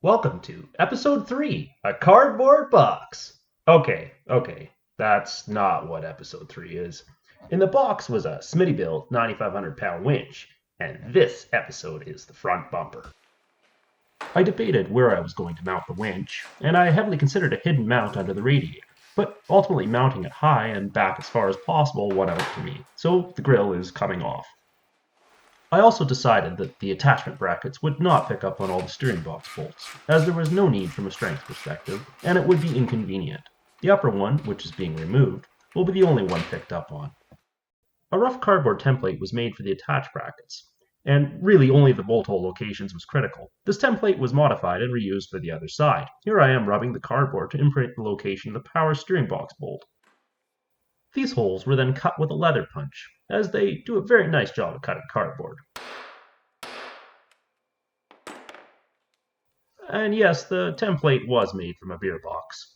Welcome to episode 3, A Cardboard Box. Okay, that's not what episode 3 is. In the box was a Smittybuilt 9,500-pound winch, and this episode is the front bumper. I debated where I was going to mount the winch, and I heavily considered a hidden mount under the radiator, but ultimately mounting it high and back as far as possible won out for me, so the grill is coming off. I also decided that the attachment brackets would not pick up on all the steering box bolts, as there was no need from a strength perspective, and it would be inconvenient. The upper one, which is being removed, will be the only one picked up on. A rough cardboard template was made for the attach brackets, and really only the bolt hole locations was critical. This template was modified and reused for the other side. Here I am rubbing the cardboard to imprint the location of the power steering box bolt. These holes were then cut with a leather punch, as they do a very nice job of cutting cardboard. And yes, the template was made from a beer box.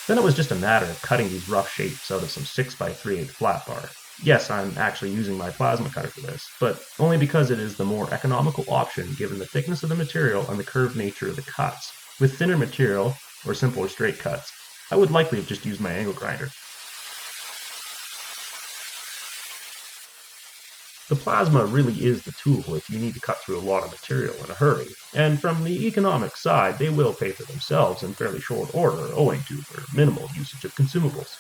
Then it was just a matter of cutting these rough shapes out of some 6x3/8 flat bar. Yes, I'm actually using my plasma cutter for this, but only because it is the more economical option given the thickness of the material and the curved nature of the cuts. With thinner material, or simpler straight cuts, I would likely have just used my angle grinder. The plasma really is the tool if you need to cut through a lot of material in a hurry, and from the economic side, they will pay for themselves in fairly short order owing to their minimal usage of consumables.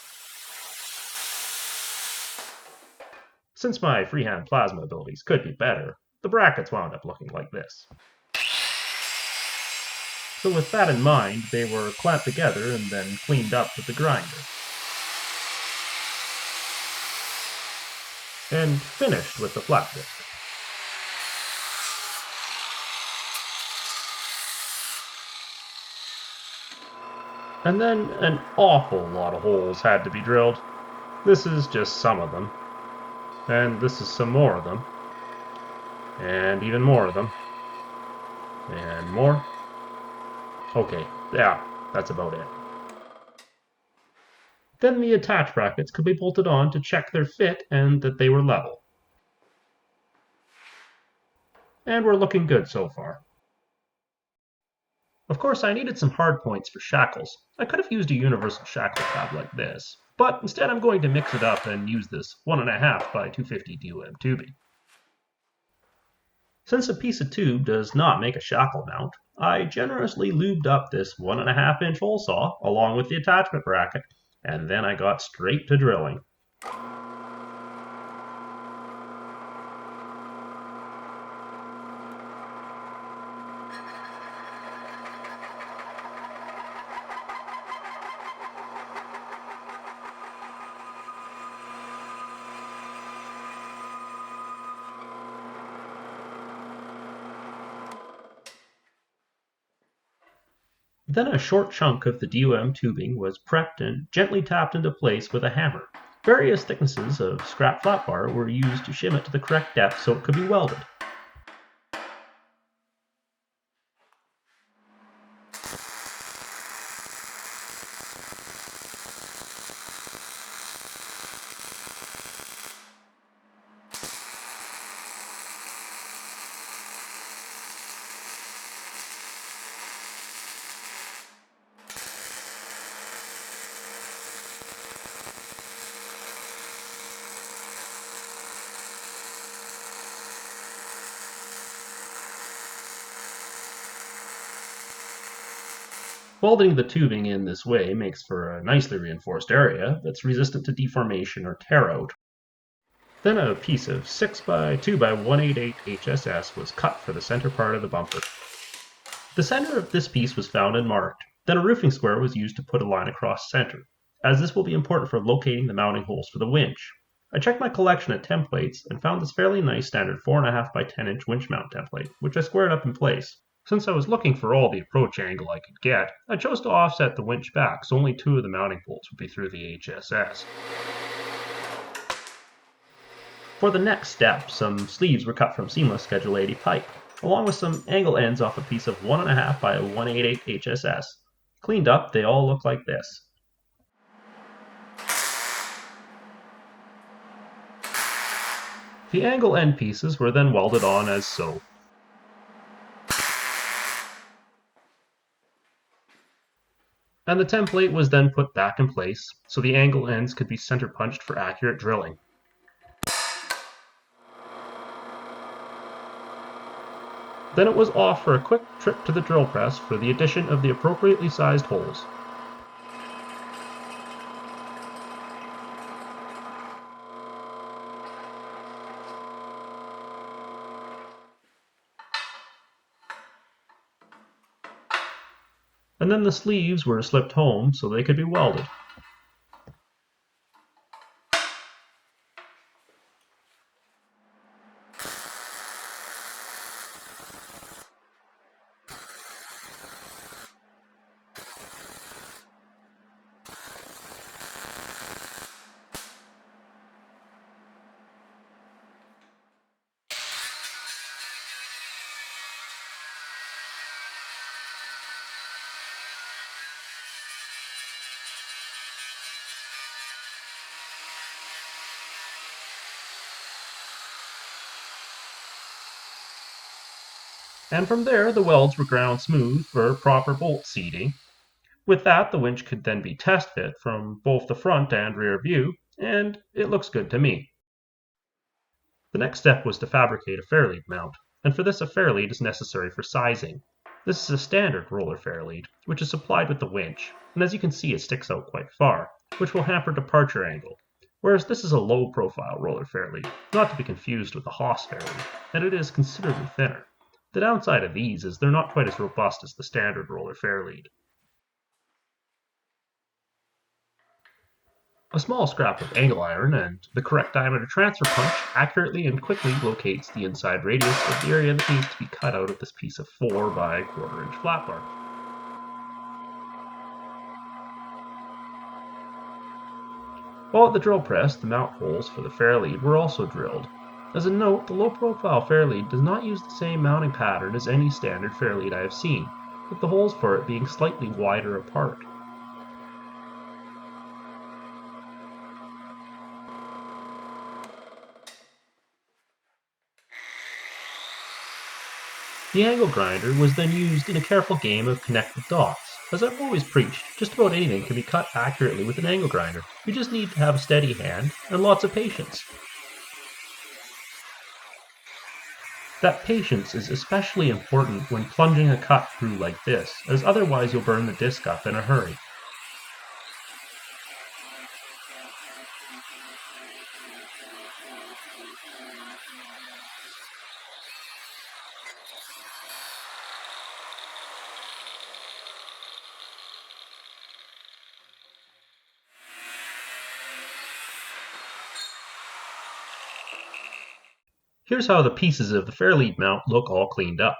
Since my freehand plasma abilities could be better, the brackets wound up looking like this. So with that in mind, they were clamped together and then cleaned up with the grinder. And finished with the flat disc. And then an awful lot of holes had to be drilled. This is just some of them. And this is some more of them. And even more of them. And more. Okay, yeah, that's about it. Then the attach brackets could be bolted on to check their fit and that they were level. And we're looking good so far. Of course, I needed some hard points for shackles. I could have used a universal shackle tab like this, but instead I'm going to mix it up and use this 1.5 by 250 DOM tubing. Since a piece of tube does not make a shackle mount, I generously lubed up this 1.5-inch hole saw along with the attachment bracket, and then I got straight to drilling. Then a short chunk of the DOM tubing was prepped and gently tapped into place with a hammer. Various thicknesses of scrap flat bar were used to shim it to the correct depth so it could be welded. Welding the tubing in this way makes for a nicely reinforced area that's resistant to deformation or tear out. Then a piece of 6x2x188 HSS was cut for the center part of the bumper. The center of this piece was found and marked. Then a roofing square was used to put a line across center, as this will be important for locating the mounting holes for the winch. I checked my collection of templates and found this fairly nice standard 4.5 by 10-inch winch mount template, which I squared up in place. Since I was looking for all the approach angle I could get, I chose to offset the winch back so only 2 of the mounting bolts would be through the HSS. For the next step, some sleeves were cut from seamless Schedule 80 pipe, along with some angle ends off a piece of 1.5 by 188 HSS. Cleaned up, they all look like this. The angle end pieces were then welded on as so. And the template was then put back in place so the angle ends could be center punched for accurate drilling. Then it was off for a quick trip to the drill press for the addition of the appropriately sized holes. And then the sleeves were slipped home so they could be welded. And from there, the welds were ground smooth for proper bolt seating. With that, the winch could then be test fit from both the front and rear view, and it looks good to me. The next step was to fabricate a Fairlead mount, and for this a Fairlead is necessary for sizing. This is a standard roller Fairlead, which is supplied with the winch, and as you can see it sticks out quite far, which will hamper departure angle, whereas this is a low profile roller Fairlead, not to be confused with a Haas Fairlead, and it is considerably thinner. The downside of these is they're not quite as robust as the standard roller Fairlead. A small scrap of angle iron and the correct diameter transfer punch accurately and quickly locates the inside radius of the area that needs to be cut out of this piece of 4 by 1/4 inch flat bar. While at the drill press, the mount holes for the Fairlead were also drilled. As a note, the low-profile Fairlead does not use the same mounting pattern as any standard Fairlead I have seen, with the holes for it being slightly wider apart. The angle grinder was then used in a careful game of connect the dots. As I've always preached, just about anything can be cut accurately with an angle grinder. You just need to have a steady hand and lots of patience. That patience is especially important when plunging a cut through like this, as otherwise you'll burn the disc up in a hurry. Here's how the pieces of the Fairlead mount look all cleaned up.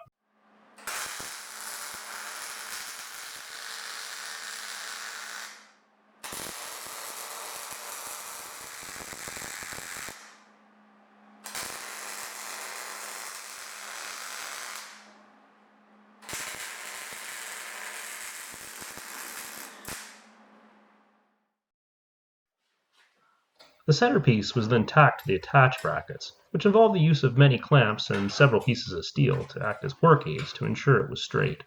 The centerpiece was then tacked to the attach brackets, which involved the use of many clamps and several pieces of steel to act as work aids to ensure it was straight.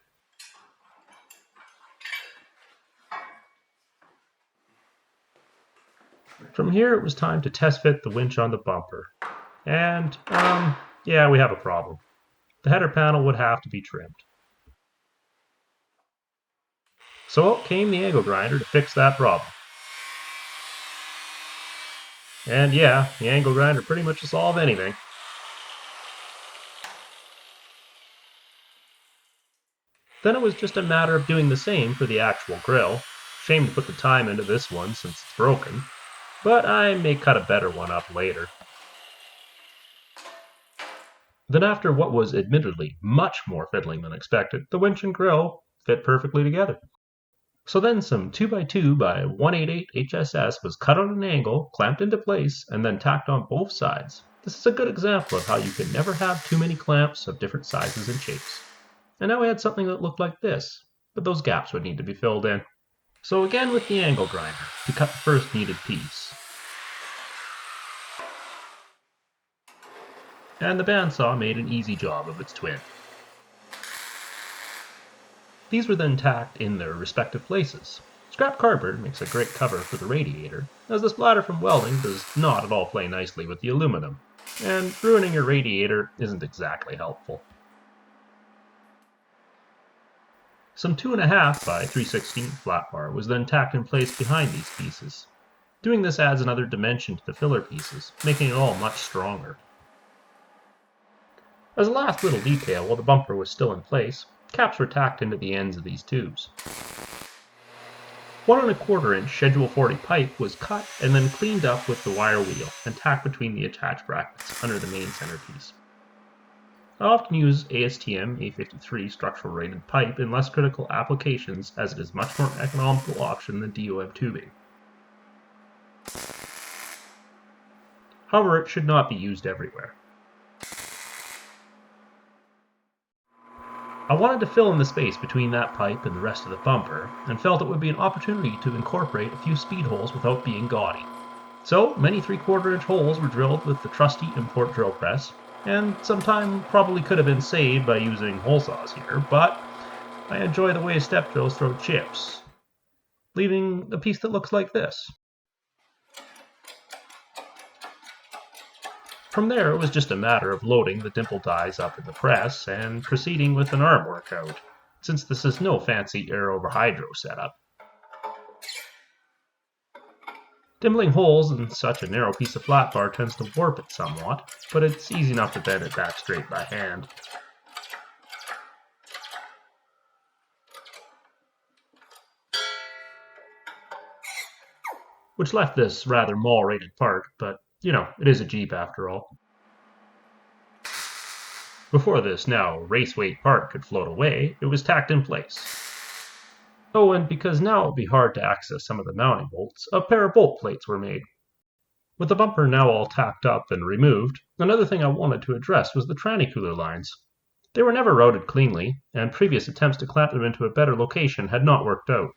From here it was time to test fit the winch on the bumper. And, yeah, we have a problem. The header panel would have to be trimmed. So out came the angle grinder to fix that problem. And yeah, the angle grinder pretty much will solve anything. Then it was just a matter of doing the same for the actual grill. Shame to put the time into this one since it's broken, but I may cut a better one up later. Then after what was admittedly much more fiddling than expected, the winch and grill fit perfectly together. So then some 2x2 by 188 HSS was cut on an angle, clamped into place, and then tacked on both sides. This is a good example of how you can never have too many clamps of different sizes and shapes. And now we had something that looked like this, but those gaps would need to be filled in. So again with the angle grinder to cut the first needed piece. and the bandsaw made an easy job of its twin. These were then tacked in their respective places. Scrap cardboard makes a great cover for the radiator, as the splatter from welding does not at all play nicely with the aluminum, and ruining your radiator isn't exactly helpful. Some 2.5 by 3/16 flat bar was then tacked in place behind these pieces. Doing this adds another dimension to the filler pieces, making it all much stronger. As a last little detail, while the bumper was still in place, caps were tacked into the ends of these tubes. 1¼ inch Schedule 40 pipe was cut and then cleaned up with the wire wheel and tacked between the attached brackets under the main centerpiece. I often use ASTM A53 structural rated pipe in less critical applications as it is a much more economical option than DOM tubing. However, it should not be used everywhere. I wanted to fill in the space between that pipe and the rest of the bumper, and felt it would be an opportunity to incorporate a few speed holes without being gaudy. So, many 3/4 inch holes were drilled with the trusty import drill press, and some time probably could have been saved by using hole saws here, but I enjoy the way step drills throw chips, leaving a piece that looks like this. From there, it was just a matter of loading the dimple dies up in the press and proceeding with an arm workout, since this is no fancy air over hydro setup. Dimpling holes in such a narrow piece of flat bar tends to warp it somewhat, but it's easy enough to bend it back straight by hand. Which left this rather mall-rated part, but it is a Jeep after all. Before this now race-weight part could float away, it was tacked in place. Oh, and because now it would be hard to access some of the mounting bolts, a pair of bolt plates were made. With the bumper now all tacked up and removed, another thing I wanted to address was the tranny cooler lines. They were never routed cleanly, and previous attempts to clamp them into a better location had not worked out.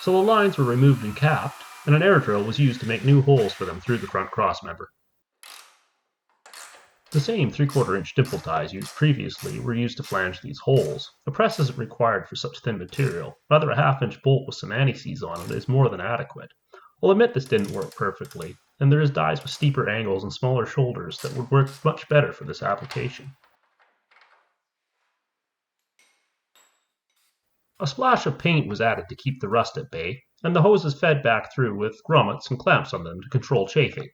So the lines were removed and capped, and an air drill was used to make new holes for them through the front crossmember. The same 3/4 inch dimple dies used previously were used to flange these holes. A press isn't required for such thin material, rather a 1/2 inch bolt with some anti-seize on it is more than adequate. I'll admit this didn't work perfectly, and there is dies with steeper angles and smaller shoulders that would work much better for this application. A splash of paint was added to keep the rust at bay, and the hoses fed back through with grommets and clamps on them to control chafing.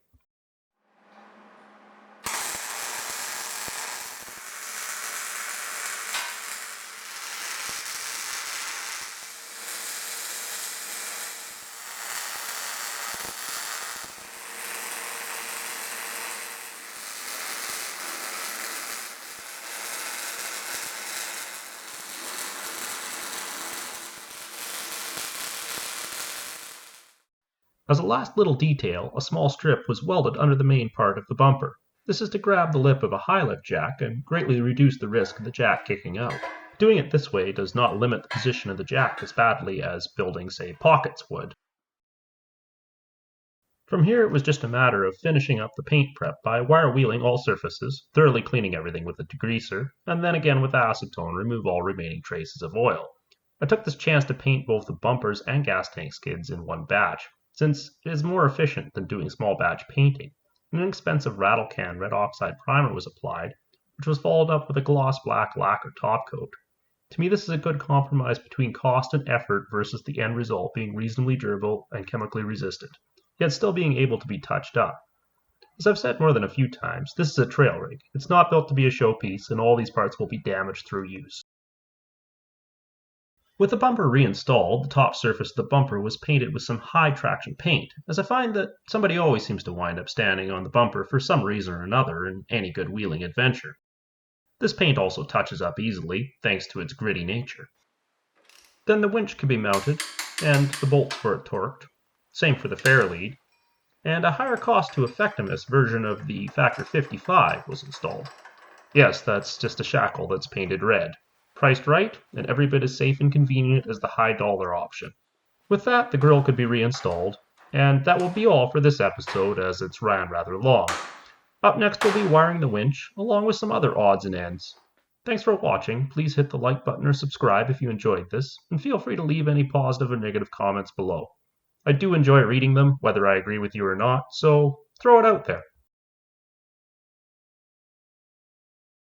As a last little detail, a small strip was welded under the main part of the bumper. This is to grab the lip of a high-lift jack and greatly reduce the risk of the jack kicking out. Doing it this way does not limit the position of the jack as badly as building, say, pockets would. From here it was just a matter of finishing up the paint prep by wire wheeling all surfaces, thoroughly cleaning everything with a degreaser, and then again with acetone remove all remaining traces of oil. I took this chance to paint both the bumpers and gas tank skids in one batch, since it is more efficient than doing small batch painting. An inexpensive rattle can red oxide primer was applied, which was followed up with a gloss black lacquer top coat. To me, this is a good compromise between cost and effort versus the end result being reasonably durable and chemically resistant, yet still being able to be touched up. As I've said more than a few times, this is a trail rig. It's not built to be a showpiece, and all these parts will be damaged through use. With the bumper reinstalled, the top surface of the bumper was painted with some high traction paint, as I find that somebody always seems to wind up standing on the bumper for some reason or another in any good wheeling adventure. This paint also touches up easily, thanks to its gritty nature. Then the winch can be mounted, and the bolts for it torqued. Same for the Fairlead, and a higher cost to effectiveness version of the Factor 55 was installed. Yes, that's just a Shackle that's painted red. Priced right, and every bit as safe and convenient as the high dollar option. With that, the grill could be reinstalled, And that will be all for this episode, as it's ran rather long. Up next we'll be wiring the winch, along with some other odds and ends. Thanks for watching. Please hit the like button or subscribe if you enjoyed this, and feel free to leave any positive or negative comments below. I do enjoy reading them, whether I agree with you or not, so throw it out there.